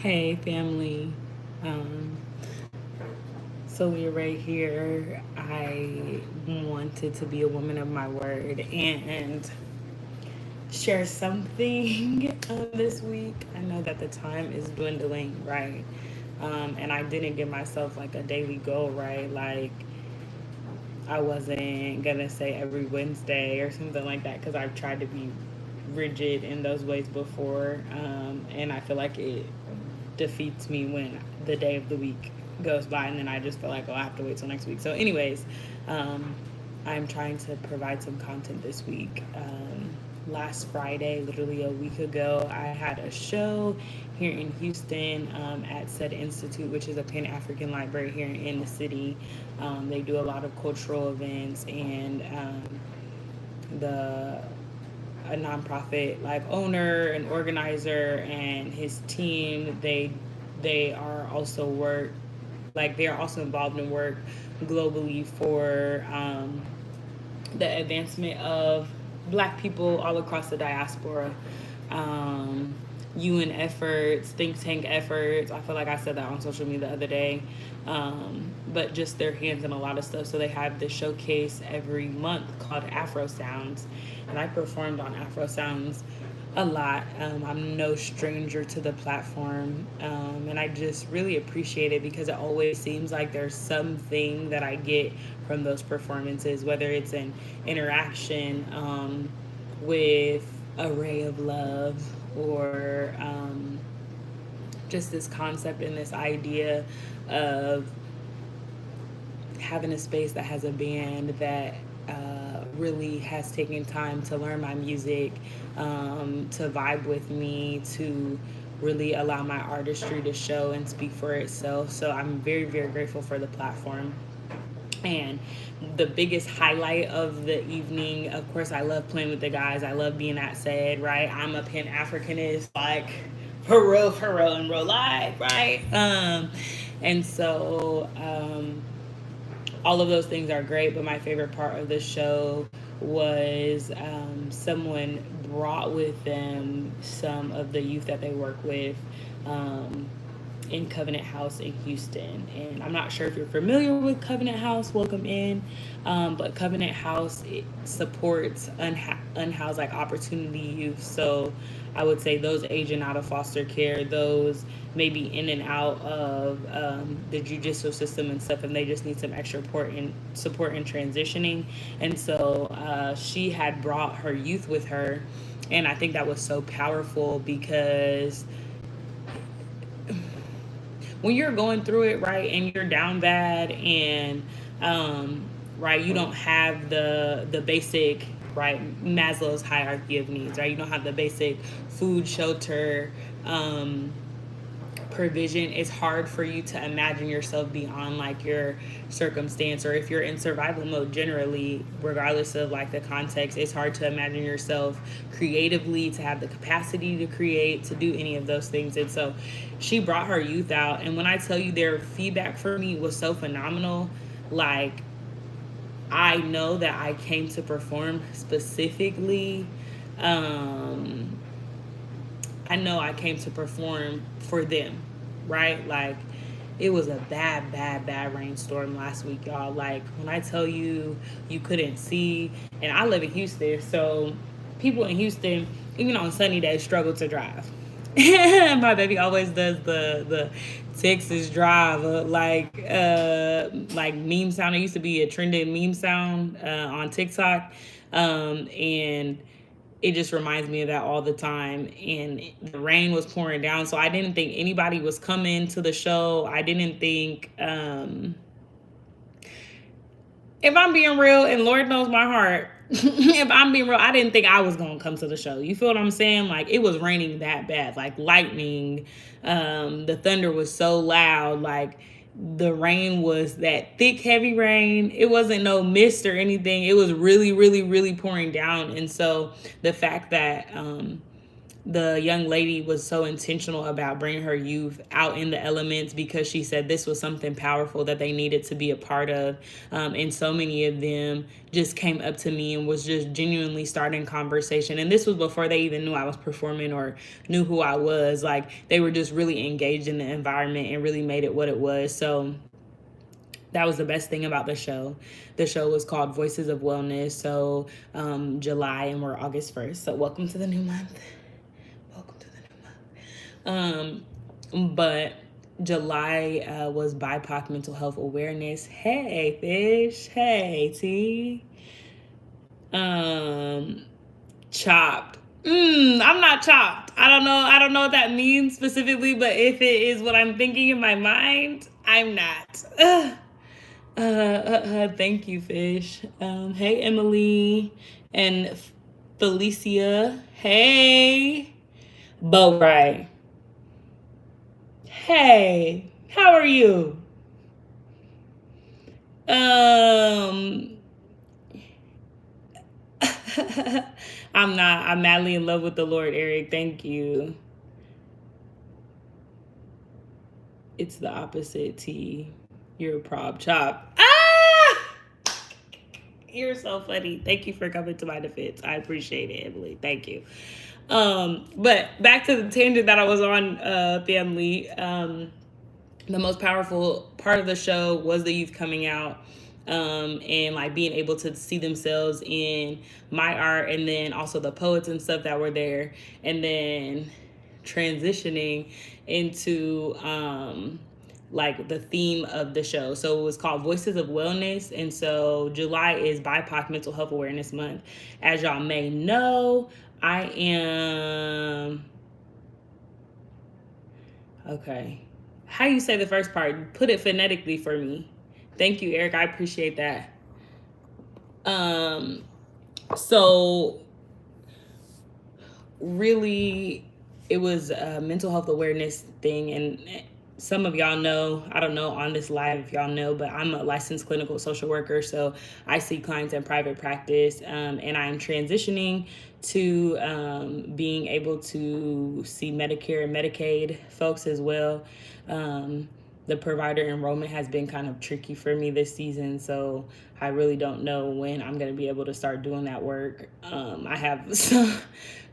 Hey, family. Um, Soulliaa right here. I wanted to be a woman of my word and share something this week. I know that the time is dwindling, right? And I didn't give myself like a daily goal, right? Like, I wasn't gonna say every Wednesday or something like that because I've tried to be rigid in those ways before. And I feel like it defeats me when the day of the week goes by and then I just feel like, oh, I have to wait till next week. So, anyways, um, I'm trying to provide some content this week. Last Friday, literally a week ago, I had a show here in Houston at said institute, which is a Pan African library here in the city. They do a lot of cultural events and the a nonprofit like owner and organizer and his team they are also work like they are also involved in work globally for the advancement of black people all across the diaspora. um, UN efforts, think tank efforts. I feel like I said that on social media the other day. But just their hands in a lot of stuff. So they have this showcase every month called Afro Sounds. And I performed on Afro Sounds a lot. I'm no stranger to the platform. And I just really appreciate it because it always seems like there's something that I get from those performances, whether it's an interaction with a ray of love or just this concept and this idea of having a space that has a band that really has taken time to learn my music, to vibe with me, to really allow my artistry to show and speak for itself. So I'm very, very grateful for the platform. And the biggest highlight of the evening, of course, I love playing with the guys. I love being at said, right? I'm a Pan Africanist, like for real, in real life, right? And so all of those things are great, but my favorite part of the show was someone brought with them some of the youth that they work with. Um, in Covenant House in Houston. And I'm not sure if you're familiar with Covenant House, welcome in. But Covenant House it supports unhoused like opportunity youth. So I would say those aging out of foster care, those maybe in and out of the judicial system and stuff, and they just need some extra support in transitioning. And so she had brought her youth with her, and I think that was so powerful because when you're going through it, right, and you're down bad and right, you don't have the basic, right, Maslow's hierarchy of needs, right? You don't have the basic food, shelter, provision. It's hard for you to imagine yourself beyond like your circumstance, or if you're in survival mode generally, regardless of like the context, it's hard to imagine yourself creatively, to have the capacity to create, to do any of those things. And so she brought her youth out, and when I tell you their feedback for me was so phenomenal, like I know that I came to perform specifically. um I know I came to perform for them, right? Like, it was a bad, bad, bad rainstorm last week, y'all. Like, when I tell you, you couldn't see, and I live in Houston, so people in Houston, even on sunny days, struggle to drive. My baby always does the Texas drive, like meme sound. It used to be a trending meme sound on TikTok, and it just reminds me of that all the time. And the rain was pouring down, so I didn't think anybody was coming to the show. I didn't think, if I'm being real, and Lord knows my heart, if I'm being real, I didn't think I was gonna come to the show. You feel what I'm saying? Like, it was raining that bad, like lightning. The thunder was so loud, like the rain was that thick, heavy rain. It wasn't no mist or anything. It was really, really, really pouring down. And so the fact that the young lady was so intentional about bringing her youth out in the elements because she said this was something powerful that they needed to be a part of. And so many of them just came up to me and was just genuinely starting conversation. And this was before they even knew I was performing or knew who I was. Like, they were just really engaged in the environment and really made it what it was. So that was the best thing about the show. The show was called Voices of Wellness. So July, and we're August 1st. So welcome to the new month. Welcome to the new month. But July was BIPOC Mental Health Awareness. Hey, Fish. Hey, T. Chopped. I'm not chopped. I don't know. I don't know what that means specifically, but if it is what I'm thinking in my mind, I'm not. Thank you, Fish. Hey, Emily and Felicia. Hey, Bo Right. Hey, how are you? I'm not. I'm madly in love with the Lord, Eric. Thank you. It's the opposite, T. You're a prob chop. Ah! You're so funny. Thank you for coming to my defense. I appreciate it, Emily. Thank you. But back to the tangent that I was on, family. The most powerful part of the show was the youth coming out, and like being able to see themselves in my art, and then also the poets and stuff that were there, and then transitioning into like the theme of the show. So it was called Voices of Wellness. And so July is BIPOC Mental Health Awareness Month. As y'all may know, I am okay. How you say the first part? Put it phonetically for me. Thank you, Eric. I appreciate that. So really, it was a mental health awareness thing. And some of y'all know, I don't know on this live if y'all know, but I'm a licensed clinical social worker. So I see clients in private practice, and I'm transitioning to being able to see Medicare and Medicaid folks as well. The provider enrollment has been kind of tricky for me this season, so I really don't know when I'm going to be able to start doing that work. I have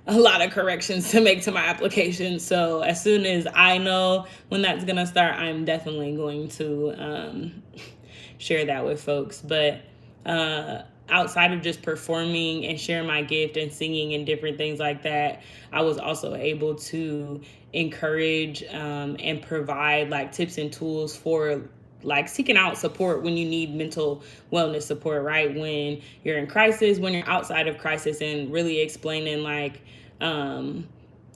a lot of corrections to make to my application, so as soon as I know when that's going to start, I'm definitely going to share that with folks. But outside of just performing and sharing my gift and singing and different things like that, I was also able to encourage and provide like tips and tools for like seeking out support when you need mental wellness support, right? When you're in crisis, when you're outside of crisis, and really explaining like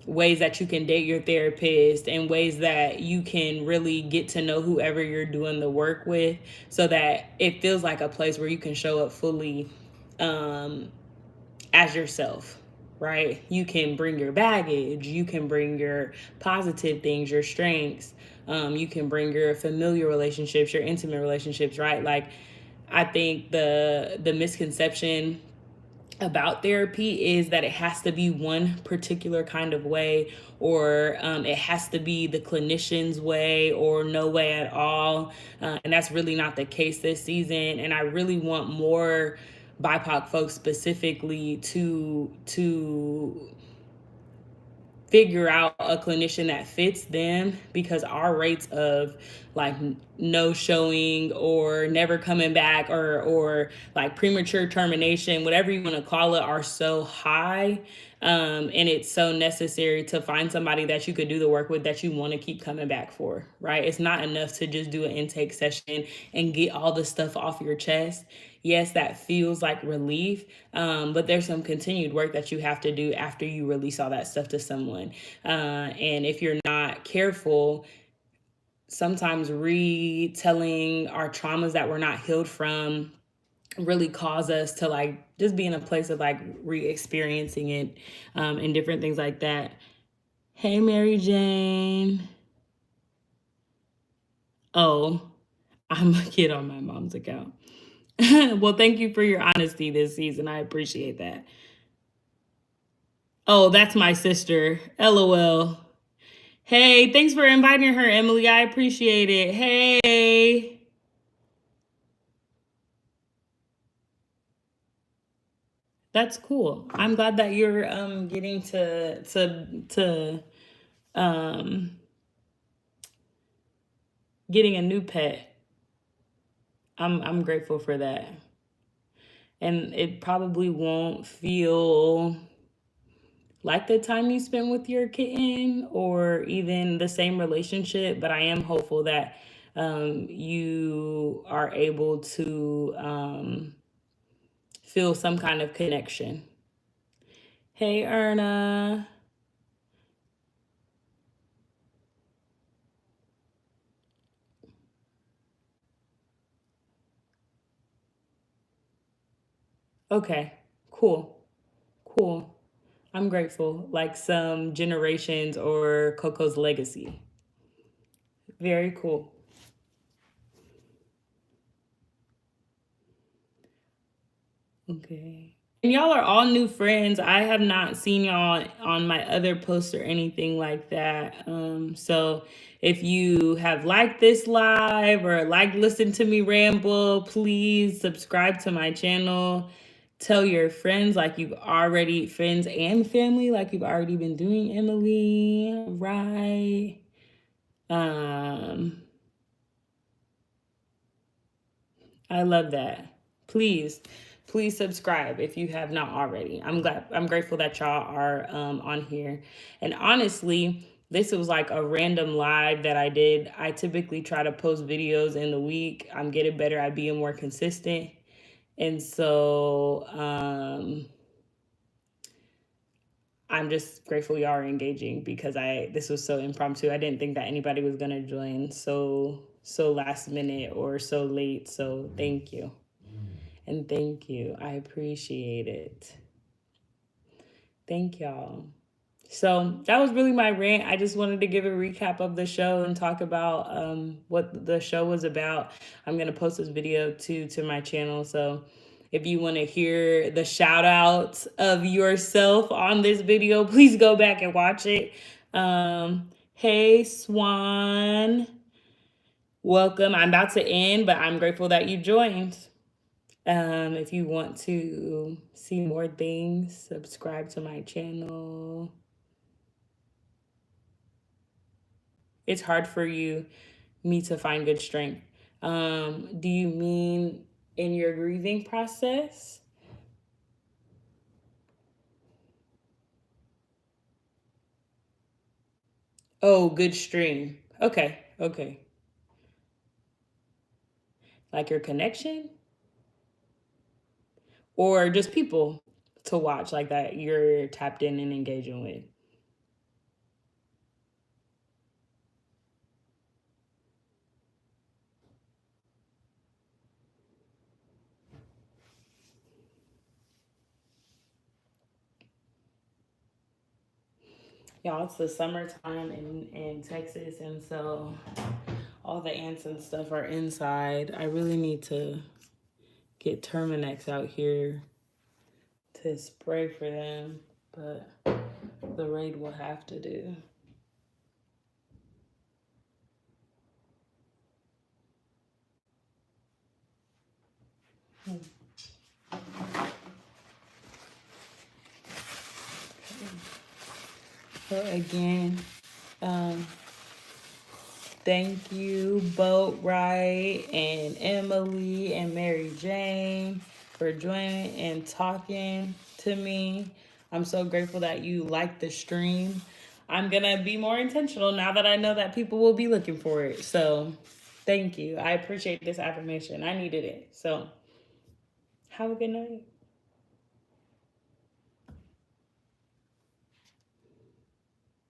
ways that you can date your therapist and ways that you can really get to know whoever you're doing the work with, so that it feels like a place where you can show up fully as yourself, right? You can bring your baggage, you can bring your positive things, your strengths, you can bring your familiar relationships, your intimate relationships, right? Like, I think the misconception about therapy is that it has to be one particular kind of way, or it has to be the clinician's way or no way at all. And that's really not the case this season. And I really want more BIPOC folks specifically to figure out a clinician that fits them, because our rates of like no showing or never coming back or like premature termination, whatever you want to call it, are so high. And it's so necessary to find somebody that you could do the work with that you want to keep coming back for, right? It's not enough to just do an intake session and get all the stuff off your chest. Yes, that feels like relief, but there's some continued work that you have to do after you release all that stuff to someone. And if you're not careful, sometimes retelling our traumas that we're not healed from really cause us to like just be in a place of like re-experiencing it, and different things like that. Hey, Mary Jane. Oh, I'm a kid on my mom's account. Well, thank you for your honesty this season. I appreciate that. Oh, that's my sister. LOL. Hey, thanks for inviting her, Emily. I appreciate it. Hey. That's cool. I'm glad that you're getting to um getting a new pet. I'm grateful for that. And it probably won't feel like the time you spent with your kitten or even the same relationship, but I am hopeful that you are able to feel some kind of connection. Hey, Erna. Okay, cool, cool. I'm grateful. Like some generations or Coco's legacy. Very cool. Okay. And y'all are all new friends. I have not seen y'all on my other posts or anything like that. So if you have liked this live or like listen to me ramble, please subscribe to my channel. Tell your friends like you've already friends and family like you've already been doing, Emily. Right. Um I love that. Please, please subscribe if you have not already. I'm grateful that y'all are on here. And honestly, this was like a random live that I did. I typically try to post videos in the week. I'm getting better at being more consistent. And so I'm just grateful y'all are engaging because this was so impromptu. I didn't think that anybody was gonna join so last minute or so late. So thank you. And thank you. I appreciate it. Thank y'all. So that was really my rant. I just wanted to give a recap of the show and talk about what the show was about. I'm gonna post this video to my channel. So if you want to hear the shout outs of yourself on this video, please go back and watch it. Hey Swan, welcome. I'm about to end, but I'm grateful that you joined. If you want to see more things, subscribe to my channel. It's hard for me to find good strength. Do you mean in your grieving process? Oh, good stream. Okay, okay. Like your connection? Or just people to watch like that you're tapped in and engaging with? Y'all, it's the summertime in Texas, and so all the ants and stuff are inside. I really need to get Terminex out here to spray for them, but the raid will have to do. So again, um, thank you, Boat Right and Emily and Mary Jane for joining and talking to me. I'm so grateful that you liked the stream. I'm gonna be more intentional now that I know that people will be looking for it. So thank you. I appreciate this affirmation. I needed it. So have a good night.